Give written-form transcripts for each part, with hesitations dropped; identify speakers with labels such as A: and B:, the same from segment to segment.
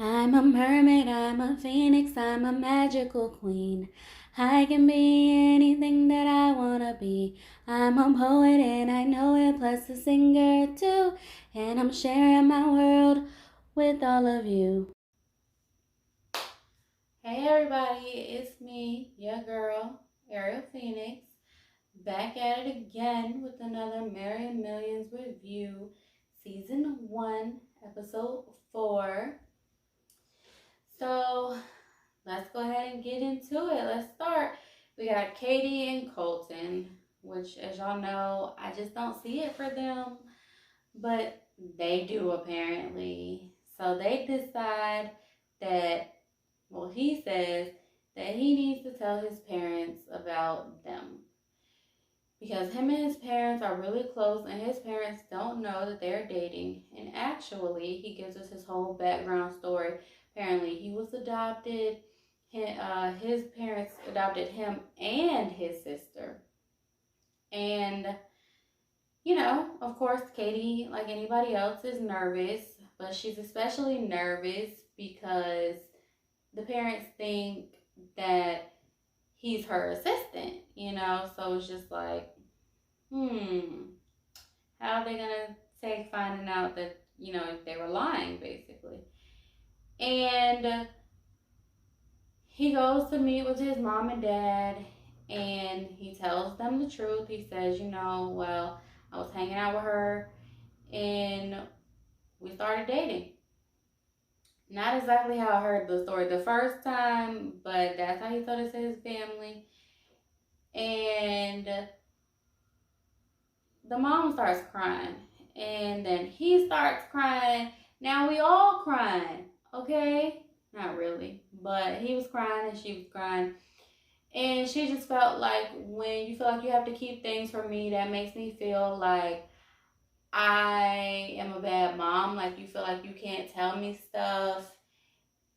A: I'm a mermaid, I'm a phoenix, I'm a magical queen. I can be anything that I wanna be. I'm a poet and I know it, plus a singer too. And I'm sharing my world with all of you. Hey everybody, it's me, your girl, Ariel Phoenix, back at it again with another Married Millions review, season 1, episode 4. So let's go ahead and get into it. Let's start. We got Katie and Colton, which, as y'all know, I just don't see it for them, but they do apparently. So they decide that, well, he says that he needs to tell his parents about them because him and his parents are really close and his parents don't know that they're dating. And actually, he gives us his whole background story. Apparently, he was adopted. His parents adopted him and his sister. And, of course, Katie, like anybody else, is nervous, but she's especially nervous because the parents think that he's her assistant. So it's just like, how are they gonna take finding out that they were lying basically? And he goes to meet with his mom and dad, and he tells them the truth. He says, well, I was hanging out with her, and we started dating. Not exactly how I heard the story the first time, but that's how he told it to his family. And the mom starts crying, and then he starts crying. Now we all crying, okay? Not really, but he was crying and she was crying. And she just felt like, when you feel like you have to keep things from me, that makes me feel like I am a bad mom. Like, you feel like you can't tell me stuff.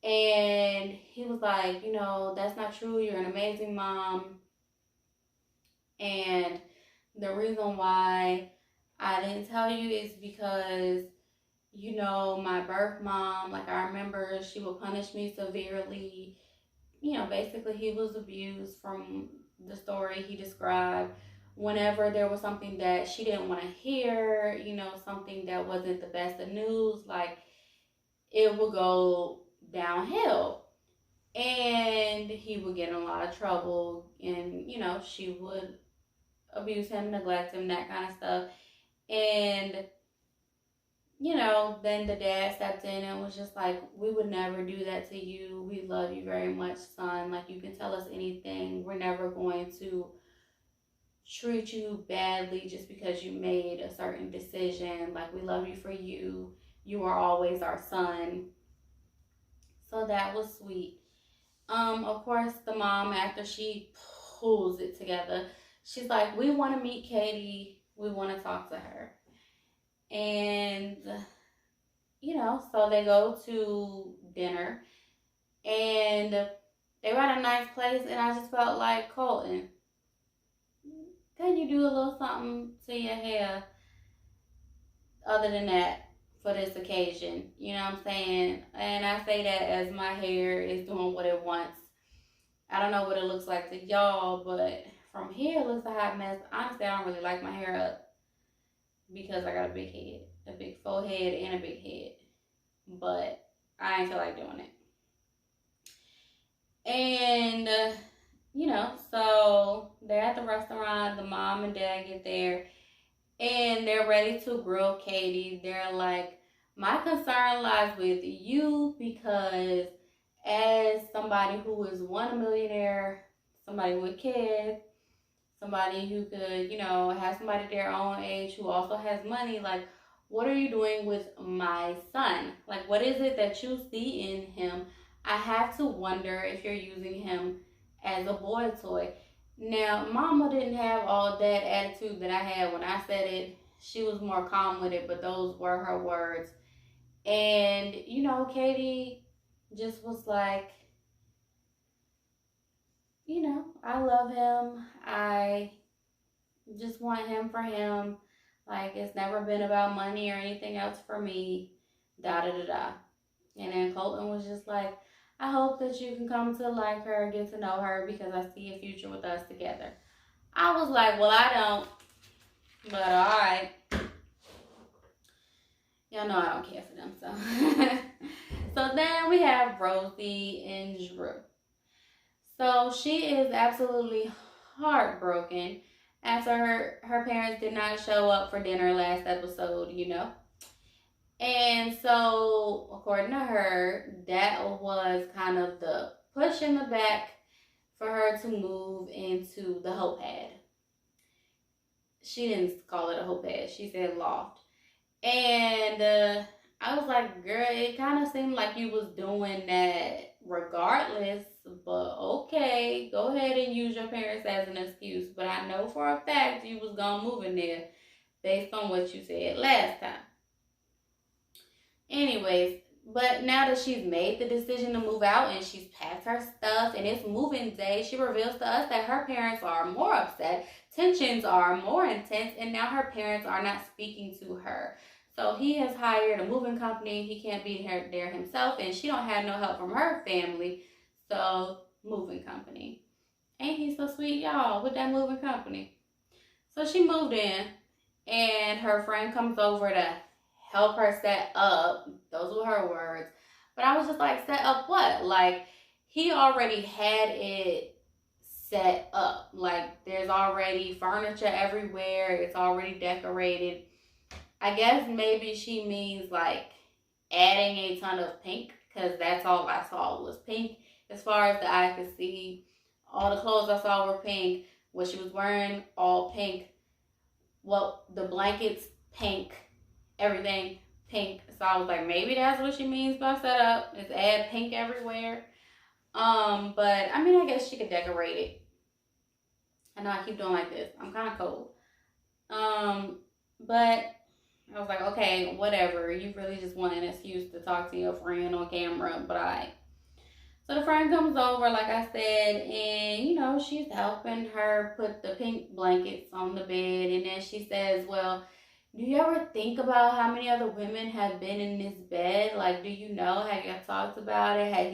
A: And he was like, that's not true. You're an amazing mom. And the reason why I didn't tell you is because, my birth mom, like, I remember she would punish me severely. Basically, he was abused from the story he described. Whenever there was something that she didn't want to hear, something that wasn't the best of news, like, it would go downhill. And he would get in a lot of trouble, and, she would abuse him, neglect him, that kind of stuff. And, then the dad stepped in and was just like, we would never do that to you. We love you very much, son. Like, you can tell us anything. We're never going to treat you badly just because you made a certain decision. Like, we love you for you. You are always our son. So that was sweet. Of course, the mom, after she pulls it together, she's like, we want to meet Katie. We want to talk to her. And, so they go to dinner. And they were at a nice place. And I just felt like, Colton, can you do a little something to your hair other than that for this occasion? You know what I'm saying? And I say that as my hair is doing what it wants. I don't know what it looks like to y'all, but from here it looks a hot mess. Honestly, I don't really like my hair up because I got a big head, a big forehead and a big head. But I ain't feel like doing it. And, so they're at the restaurant. The mom and dad get there, and they're ready to grill Katie. They're like, my concern lies with you because as somebody who is a millionaire, somebody with kids, somebody who could, have somebody their own age who also has money, like, what are you doing with my son? Like, what is it that you see in him? I have to wonder if you're using him as a boy toy. Now, mama didn't have all that attitude that I had when I said it. She was more calm with it, but those were her words. And, Katie just was like, I love him. I just want him for him. Like, it's never been about money or anything else for me. Da da da da. And then Colton was just like, I hope that you can come to like her, get to know her, because I see a future with us together. I was like, well, I don't, but alright. Y'all know I don't care for them, so. So then we have Rosie and Drew. So she is absolutely heartbroken after her parents did not show up for dinner last episode, you know. And so, according to her, that was kind of the push in the back for her to move into the Hope Pad. She didn't call it a Hope Pad, she said loft. And I was like, girl, it kind of seemed like you was doing that regardless, but okay, go ahead and use your parents as an excuse. But I know for a fact you was gonna move in there based on what you said last time. Anyways, but now that she's made the decision to move out and she's packed her stuff and it's moving day, she reveals to us that her parents are more upset, tensions are more intense, and now her parents are not speaking to her. So he has hired a moving company. He can't be there himself, and she don't have no help from her family. So, moving company. Ain't he so sweet, y'all, with that moving company? So she moved in, and her friend comes over to help her set up. Those were her words. But I was just like, set up what? Like, he already had it set up. Like, there's already furniture everywhere. It's already decorated. I guess maybe she means like adding a ton of pink, because that's all I saw was pink. As far as the eye could see, all the clothes I saw were pink. What she was wearing, all pink. Well, the blankets, pink. Everything, pink. So I was like, maybe that's what she means by setup, is add pink everywhere. But I mean, I guess she could decorate it. I know I keep doing like this. I'm kind of cold. But I was like, okay, whatever. You really just want an excuse to talk to your friend on camera, but alright. So the friend comes over, like I said, and you know, she's helping her put the pink blankets on the bed, and then she says, well, do you ever think about how many other women have been in this bed? Like, do you know? Have you talked about it? Has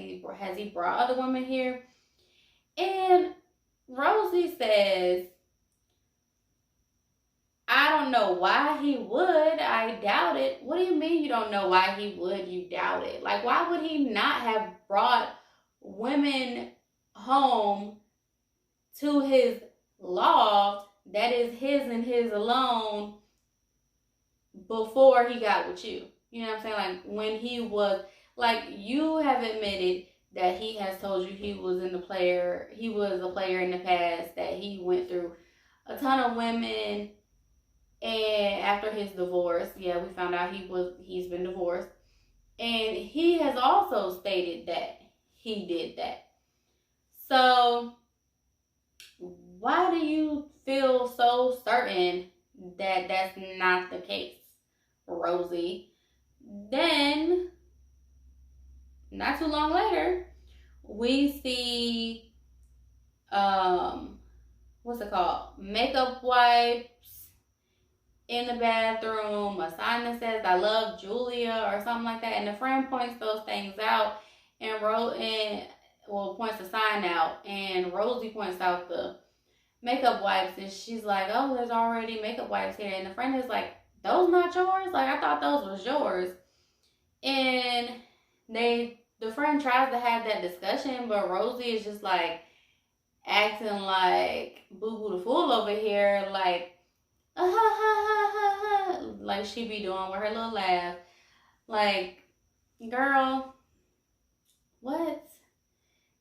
A: he brought other women here? And Rosie says, I don't know why he would. I doubt it. What do you mean you don't know why he would? You doubt it. Like, why would he not have brought women home to his loft that is his and his alone before he got with you? You know what I'm saying? Like, when he was, like, you have admitted that he has told you he was a player in the past, that he went through a ton of women. And after his divorce, yeah, we found out he's been divorced. And he has also stated that he did that. So why do you feel so certain that that's not the case, Rosie? Then, not too long later, we see, what's it called? Makeup wipes in the bathroom, a sign that says I love Julia or something like that, and the friend points those things out and points the sign out, and Rosie points out the makeup wipes, and she's like, oh, there's already makeup wipes here, and the friend is like, those not yours? Like, I thought those was yours. And the friend tries to have that discussion, but Rosie is just like acting like Boo Boo the Fool over here, like, like she be doing with her little laugh. Like, girl, what?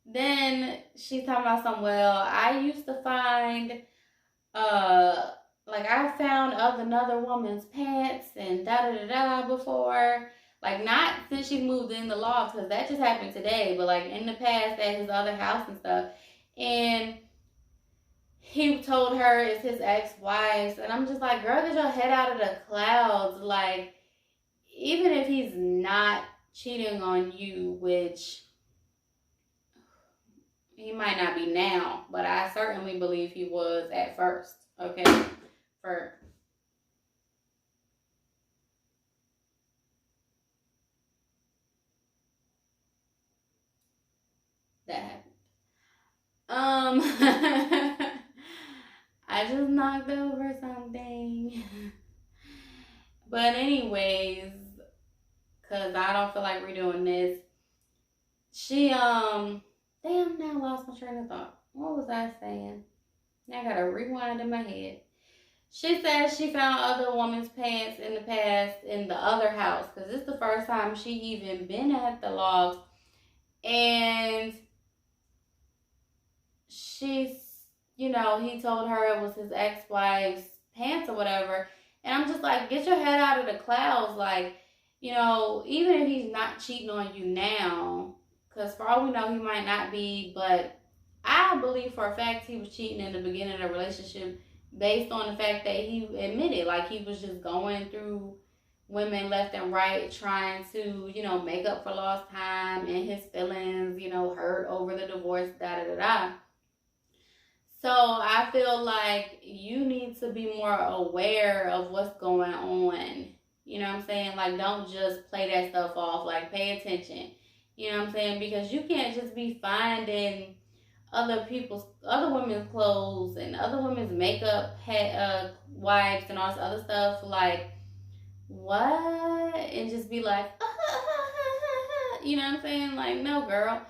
A: Then she's talking about something, well, I used to find, like, I found another woman's pants and da-da-da-da before. Like, not since she moved in the loft, because that just happened today, but, like, in the past at his other house and stuff. And he told her it's his ex-wife, and I'm just like, girl, get your head out of the clouds. Like, even if he's not cheating on you, which he might not be now, but I certainly believe he was at first, okay? that happened. I just knocked over something. But anyways, cause I don't feel like redoing this. She damn, now I lost my train of thought. What was I saying? Now I gotta rewind in my head. She says she found other women's pants in the past in the other house because it's the first time she even been at the loft, and she's, he told her it was his ex-wife's pants or whatever. And I'm just like, get your head out of the clouds. Like, even if he's not cheating on you now, because for all we know, he might not be, but I believe for a fact he was cheating in the beginning of the relationship based on the fact that he admitted, like, he was just going through women left and right trying to, make up for lost time and his feelings, hurt over the divorce, da da da da. So I feel like you need to be more aware of what's going on. You know what I'm saying? Like, don't just play that stuff off. Like, pay attention. You know what I'm saying? Because you can't just be finding other women's clothes and other women's makeup, wipes and all this other stuff. Like, what? And just be like, you know what I'm saying? Like, no, girl.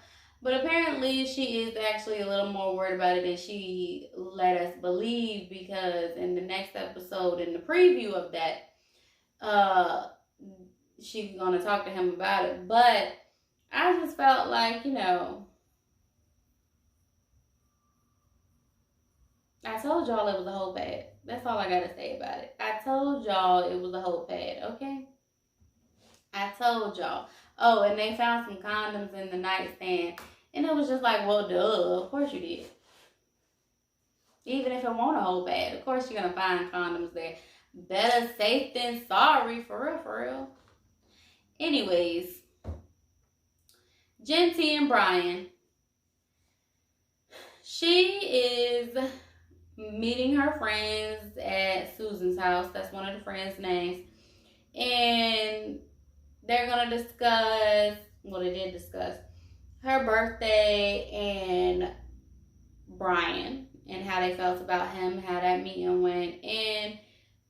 A: But apparently she is actually a little more worried about it than she let us believe, because in the next episode, in the preview of that, she's going to talk to him about it. But I just felt like, I told y'all it was a whole pad. That's all I got to say about it. I told y'all it was a whole pad, okay? I told y'all. Oh, and they found some condoms in the nightstand. And it was just like, well, duh, of course you did. Even if it won't a whole bad, of course you're going to find condoms there. Better safe than sorry, for real, for real. Anyways, Genty and Brian. She is meeting her friends at Susan's house. That's one of the friends' names. And they're going to discuss, well, they did discuss her birthday and Brian and how they felt about him, how that meeting went. And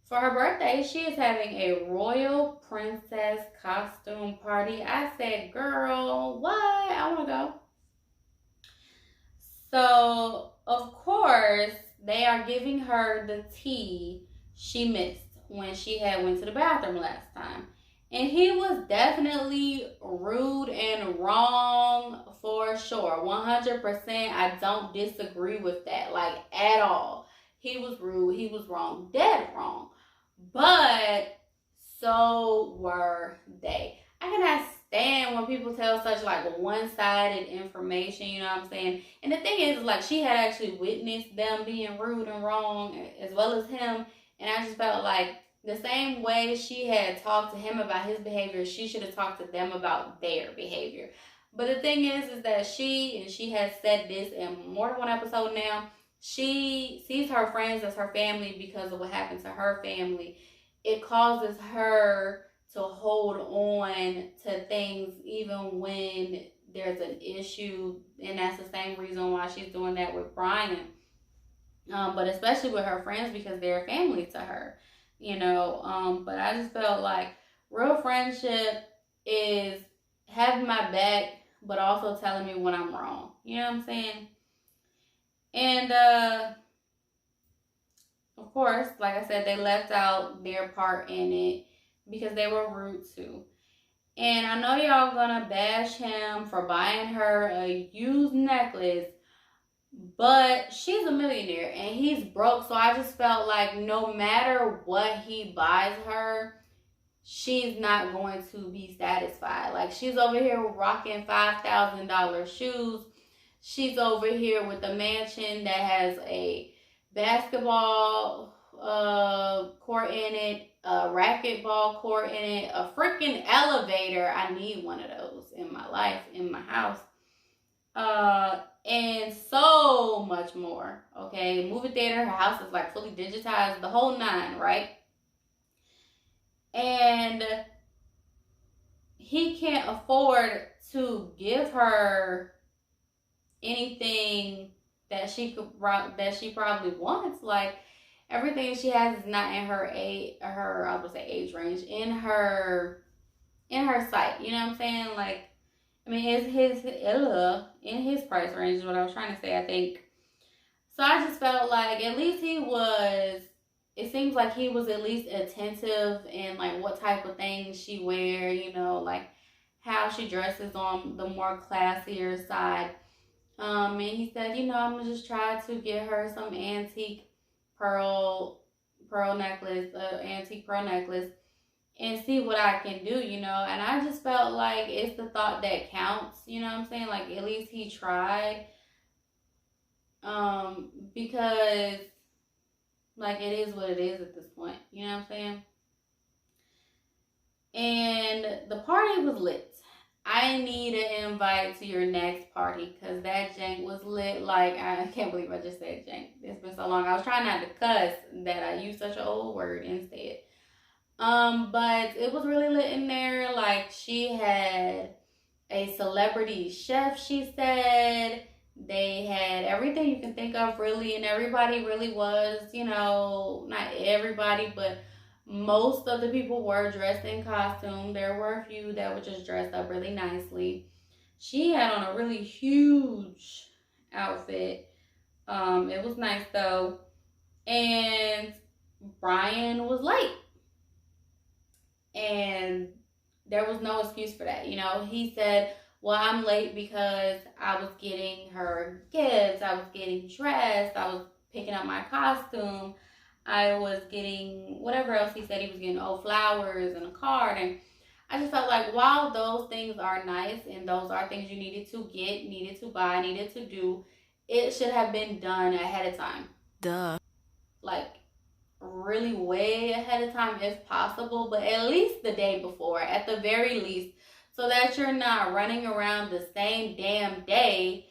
A: for her birthday, she is having a royal princess costume party. I said, girl, what? I want to go. So, of course, they are giving her the tea she missed when she had went to the bathroom last time. And he was definitely rude and wrong for sure. 100%. I don't disagree with that, like, at all. He was rude. He was wrong. Dead wrong. But so were they. I cannot stand when people tell such, like, one-sided information, you know what I'm saying? And the thing is, like, she had actually witnessed them being rude and wrong as well as him. And I just felt like the same way she had talked to him about his behavior, she should have talked to them about their behavior. But the thing is that she has said this in more than one episode now, she sees her friends as her family because of what happened to her family. It causes her to hold on to things even when there's an issue. And that's the same reason why she's doing that with Brian. But especially with her friends, because they're family to her. But I just felt like real friendship is having my back, but also telling me when I'm wrong. You know what I'm saying? And, of course, like I said, they left out their part in it because they were rude too. And I know y'all gonna bash him for buying her a used necklace, but she's a millionaire and he's broke. So I just felt like no matter what he buys her, she's not going to be satisfied. Like, she's over here rocking $5,000 shoes. She's over here with a mansion that has a basketball court in it, a racquetball court in it, a freaking elevator. I need one of those in my life, in my house. And so much more. Okay, movie theater, her house is like fully digitized, the whole nine, right? And he can't afford to give her anything that she probably wants. Like everything she has is not in her I would say age range, in her sight. You know what I'm saying? Like, I mean, it's in his price range is what I was trying to say, I think. So I just felt like at least it seems like he was at least attentive in like what type of things she wear, like how she dresses on the more classier side. And he said, I'm gonna just try to get her some antique pearl necklace and see what I can do, And I just felt like it's the thought that counts, you know what I'm saying? Like at least he tried. Because like it is what it is at this point, you know what I'm saying? And the party was lit. I need an invite to your next party because that jank was lit. Like, I can't believe I just said jank. It's been so long. I was trying not to cuss that I used such an old word instead. But it was really lit in there. Like, she had a celebrity chef, she said. They had everything you can think of, really, and everybody really was, not everybody, but most of the people were dressed in costume. There were a few that were just dressed up really nicely. She had on a really huge outfit. It was nice though. And Brian was late. And there was no excuse for that. He said, well, I'm late because I was getting her gifts. I was getting dressed. I was picking up my costume. I was getting whatever else he said he was getting, flowers and a card. And I just felt like while those things are nice and those are things you needed to get, needed to buy, needed to do, it should have been done ahead of time.
B: Duh.
A: Like really way ahead of time if possible, but at least the day before, at the very least, so that you're not running around the same damn day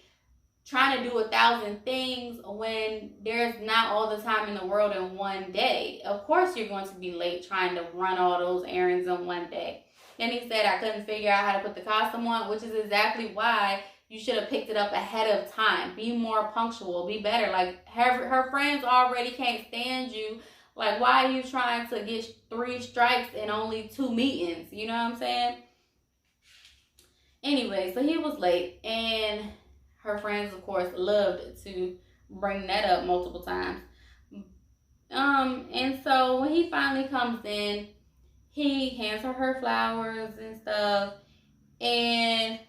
A: trying to do 1,000 things when there's not all the time in the world in one day. Of course you're going to be late trying to run all those errands in one day. Then he said I couldn't figure out how to put the costume on, which is exactly why you should have picked it up ahead of time. Be more punctual, be better. Like her friends already can't stand you. Like, why are you trying to get 3 strikes in only 2 meetings? You know what I'm saying? Anyway, so he was late, and her friends, of course, loved to bring that up multiple times. And so when he finally comes in, he hands her flowers and stuff, and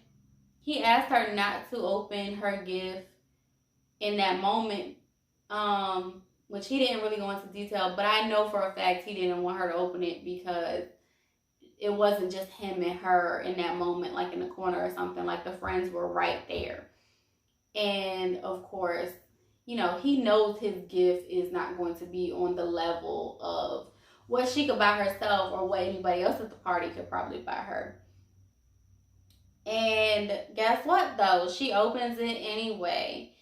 A: he asked her not to open her gift in that moment, which he didn't really go into detail, but I know for a fact he didn't want her to open it because it wasn't just him and her in that moment, like in the corner or something. Like the friends were right there. And of course, he knows his gift is not going to be on the level of what she could buy herself or what anybody else at the party could probably buy her. And guess what though? She opens it anyway.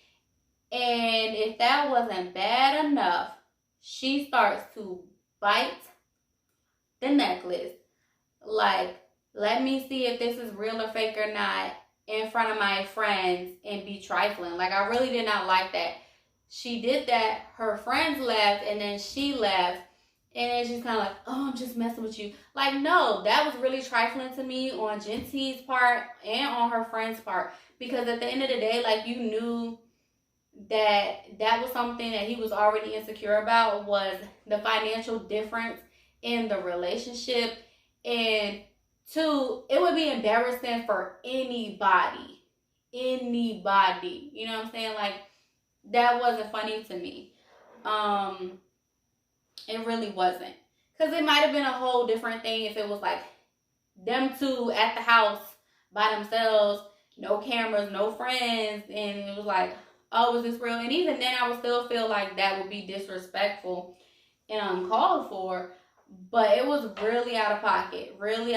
A: And if that wasn't bad enough, she starts to bite the necklace. Like, let me see if this is real or fake or not in front of my friends and be trifling. Like, I really did not like that. She did that. Her friends laughed and then she laughed. And then she's kind of like, oh, I'm just messing with you. Like, no, that was really trifling to me on Gentie's part and on her friend's part. Because at the end of the day, like, you knew that was something that he was already insecure about, was the financial difference in the relationship. And 2, it would be embarrassing for anybody. You know what I'm saying? Like, that wasn't funny to me. It really wasn't. Because it might have been a whole different thing if it was like them 2 at the house by themselves, no cameras, no friends, and it was like, oh, is this real? And even then I would still feel like that would be disrespectful and uncalled for. But it was really out of pocket, really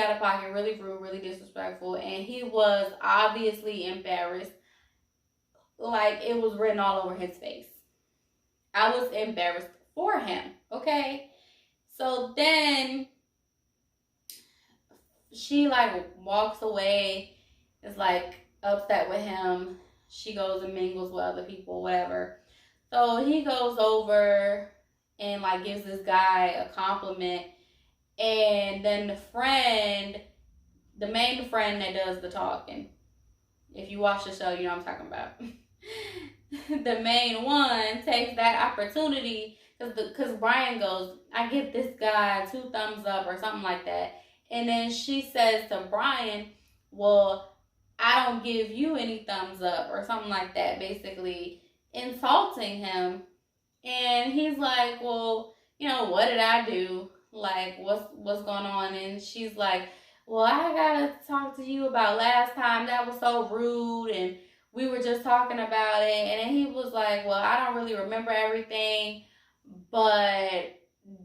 A: rude, really disrespectful. And he was obviously embarrassed. Like, it was written all over his face. I was embarrassed for him, okay? So then she, like, walks away, is, like, upset with him. she goes and mingles with other people, whatever. So he goes over and like gives this guy a compliment, and then the main friend that does the talking. If you watch the show, you know what I'm talking about. The main one takes that opportunity because Brian goes, I give this guy 2 thumbs up or something like that. And then she says to Brian, well, I don't give you any thumbs up or something like that, basically insulting him. And he's like, well, what did I do? Like, what's going on? And she's like, well, I gotta talk to you about last time. That was so rude, and we were just talking about it. And then he was like, well, I don't really remember everything, but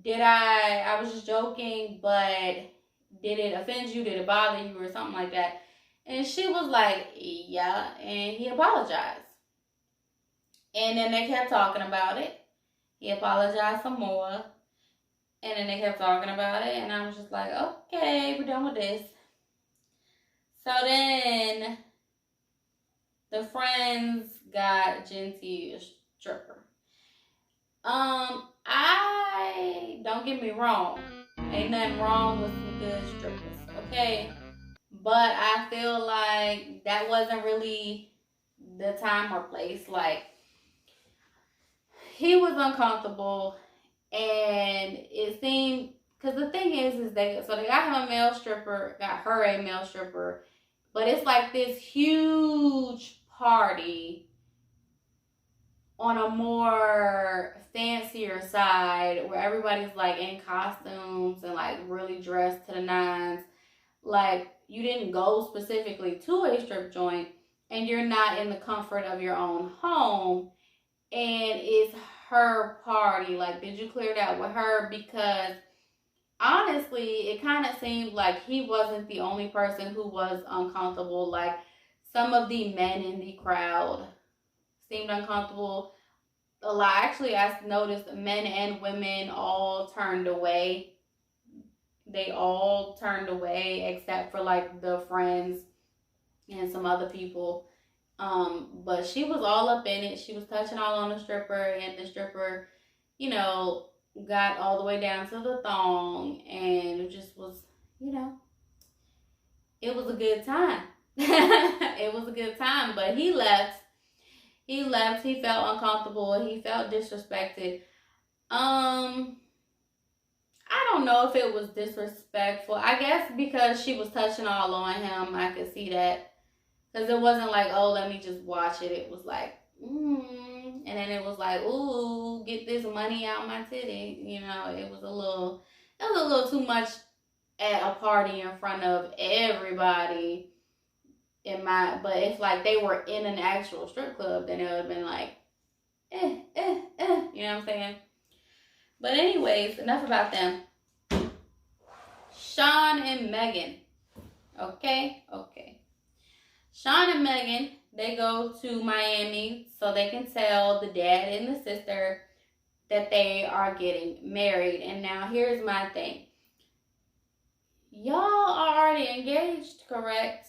A: I was just joking, but did it offend you? Did it bother you or something like that? And she was like, yeah, and he apologized. And then they kept talking about it. He apologized some more. And then they kept talking about it. And I was just like, okay, we're done with this. So then the friends got Genty a stripper. Don't get me wrong. Ain't nothing wrong with some good strippers, okay? But I feel like that wasn't really the time or place. Like, he was uncomfortable, and it seemed, because the thing is they got him a male stripper, got her a male stripper, but it's like this huge party on a more fancier side where everybody's like in costumes and like really dressed to the nines. Like, you didn't go specifically to a strip joint, and you're not in the comfort of your own home, and it's her party. Like, did you clear that with her? Because honestly, it kind of seemed like he wasn't the only person who was uncomfortable. Like, some of the men in the crowd seemed uncomfortable. A lot. Actually, I noticed men and women all turned away. They all turned away except for like the friends and some other people. But she was all up in it. She was touching all on the stripper, and the stripper, got all the way down to the thong, and it just was, it was a good time. It was a good time, but he left. He felt uncomfortable. He felt disrespected. I don't know if it was disrespectful. I guess because she was touching all on him, I could see that. Because it wasn't like, oh, let me just watch it. It was like, and then it was like, ooh, get this money out my titty. It was a little too much at a party in front of everybody. But if like they were in an actual strip club, then it would have been like, you know what I'm saying? But anyways, enough about them. Sean and Megan. Okay. Sean and Megan, they go to Miami so they can tell the dad and the sister that they are getting married. And now here's my thing. Y'all are already engaged, correct?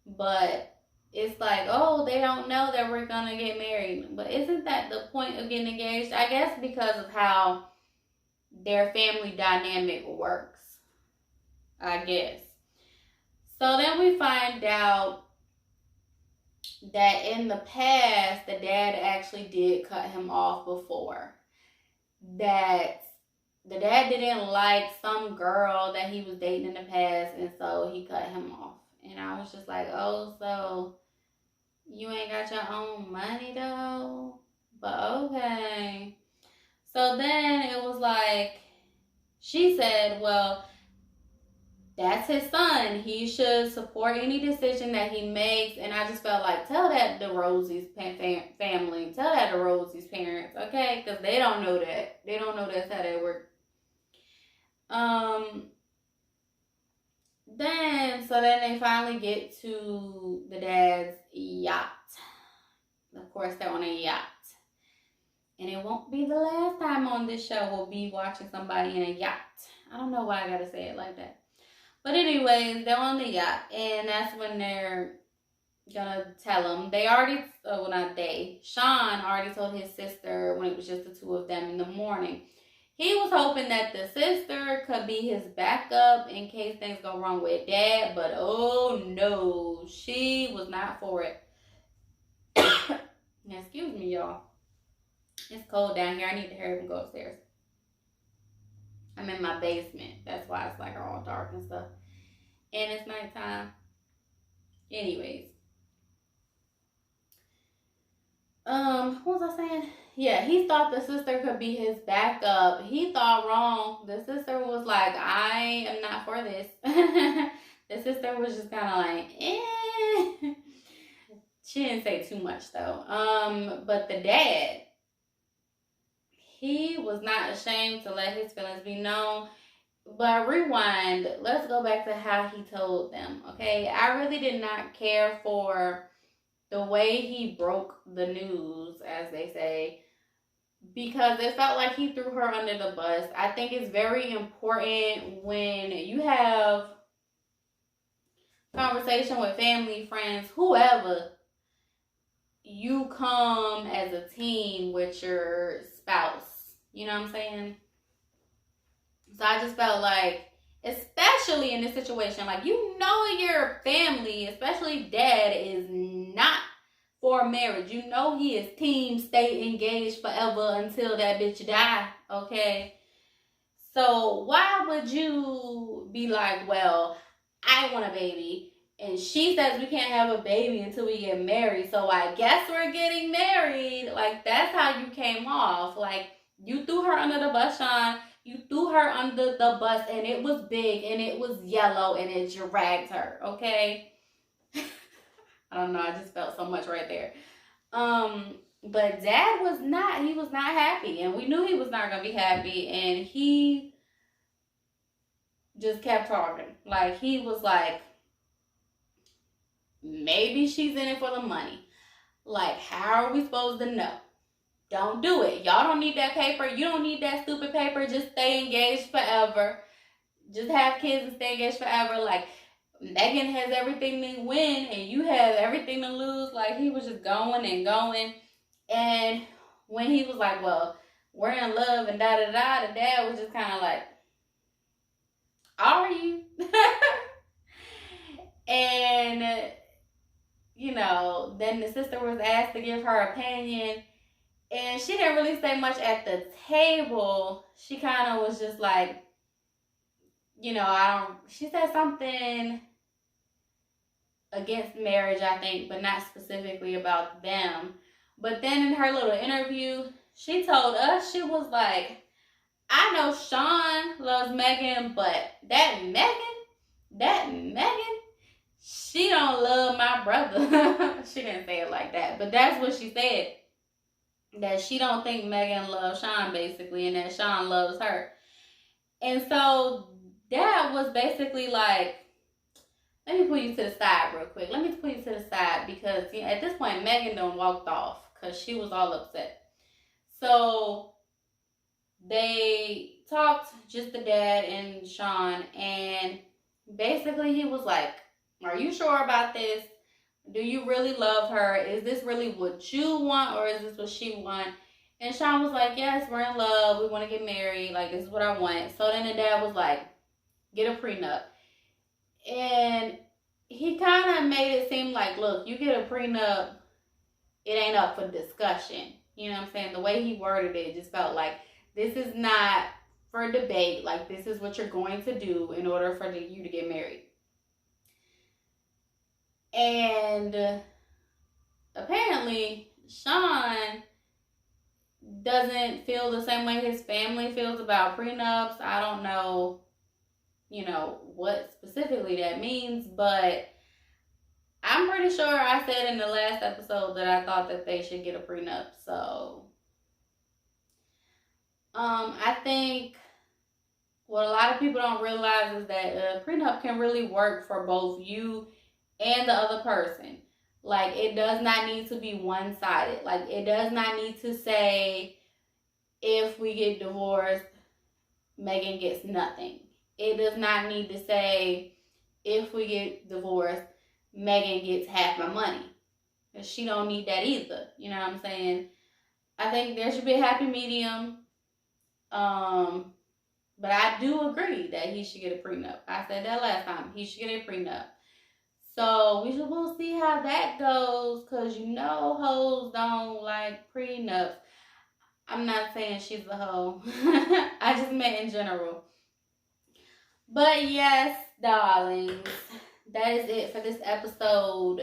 A: But it's like, oh, they don't know that we're going to get married. But isn't that the point of getting engaged? I guess because of how their family dynamic works, I guess. So then we find out that in the past, the dad actually did cut him off before. That the dad didn't like some girl that he was dating in the past, and so he cut him off. And I was just like, oh, so you ain't got your own money though? But okay. So then it was like, she said, well, that's his son. He should support any decision that he makes. And I just felt like, tell that to Rosie's family. Tell that to Rosie's parents, okay? Because they don't know that. They don't know that's how that works. Then they finally get to the dad's yacht. Of course, they're on a yacht. And it won't be the last time on this show we'll be watching somebody in a yacht. I don't know why I gotta say it like that. But anyways, they're on the yacht. And that's when they're gonna tell him. They already, well, not they, Sean already told his sister when it was just the two of them in the morning. He was hoping that the sister could be his backup in case things go wrong with dad, but oh no, she was not for it. Excuse me, y'all. It's cold down here. I need to hurry up and go upstairs. I'm in my basement. That's why it's like all dark and stuff. And it's nighttime. Anyways. What was I saying? Yeah, he thought the sister could be his backup. He thought wrong. The sister was like, I am not for this. The sister was just kind of like, eh. She didn't say too much though. But the dad, he was not ashamed to let his feelings be known. But rewind, let's go back to how he told them, okay? I really did not care for the way he broke the news, as they say, because it felt like he threw her under the bus. I think it's very important when you have conversation with family, friends, whoever, you come as a team with your spouse. You know what I'm saying? So I just felt like, especially in this situation, like, you know, your family, especially dad, is not for marriage. You know he is team stay engaged forever until that bitch die, okay? So why would you be like, well, I want a baby, and she says we can't have a baby until we get married, so I guess we're getting married. Like, that's how you came off. Like, you threw her under the bus, Sean. You threw her under the bus, and it was big, and it was yellow, and it dragged her, okay? I don't know, I just felt so much right there. But dad was not happy, and we knew he was not going to be happy, and he just kept talking. Like, he was like, maybe she's in it for the money. Like, how are we supposed to know? Don't do it. Y'all don't need that paper. You don't need that stupid paper. Just stay engaged forever. Just have kids and stay engaged forever. Like, Megan has everything to win and you have everything to lose. Like, he was just going and going. And when he was like, well, we're in love and da-da-da, the dad was just kind of like, are you? And, you know, then the sister was asked to give her opinion. And she didn't really say much at the table. She kind of was just like, you know, she said something against marriage, I think, but not specifically about them. But then in her little interview, she told us, she was like, I know Sean loves Megan, but that Megan, she don't love my brother. She didn't say it like that, but that's what she said. That she don't think Megan loves Sean, basically, and that Sean loves her. And so Dad was basically like, let me pull you to the side real quick. Let me pull you to the side because, you know, at this point, Megan done walked off because she was all upset. So they talked, just the dad and Sean, and basically he was like, are you sure about this? Do you really love her? Is this really what you want or is this what she want? And Sean was like, yes, we're in love. We want to get married. Like, this is what I want. So then the dad was like, get a prenup. And he kind of made it seem like, look, you get a prenup, it ain't up for discussion. You know what I'm saying? The way he worded it just felt like this is not for debate. Like, this is what you're going to do in order for you to get married. And apparently, Sean doesn't feel the same way his family feels about prenups. I don't know, you know, what specifically that means, but I'm pretty sure I said in the last episode that I thought that they should get a prenup. So, I think what a lot of people don't realize is that a prenup can really work for both you and the other person. Like, it does not need to be one-sided. Like, it does not need to say, if we get divorced, Megan gets nothing. It does not need to say, if we get divorced, Megan gets half my money. Because she don't need that either. You know what I'm saying? I think there should be a happy medium. But I do agree that he should get a prenup. I said that last time. He should get a prenup. So we'll see how that goes. Because you know hoes don't like prenups. I'm not saying she's a hoe. I just meant in general. But yes, darlings, that is it for this episode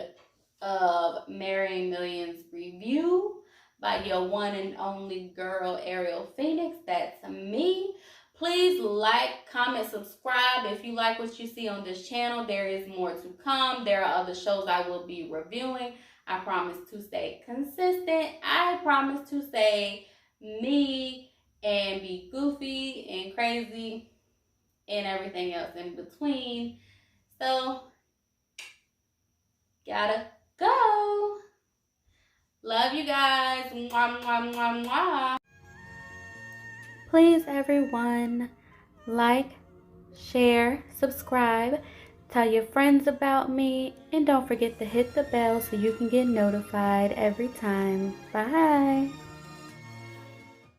A: of Marrying Millions Review by your one and only girl, Ariel Phoenix. That's me. Please like, comment, subscribe if you like what you see on this channel. There is more to come. There are other shows I will be reviewing. I promise to stay consistent. I promise to stay me and be goofy and crazy and everything else in between. So, gotta go. Love you guys. Mwah, mwah, mwah, mwah. Please, everyone, like, share, subscribe, tell your friends about me, and don't forget to hit the bell so you can get notified every time. Bye.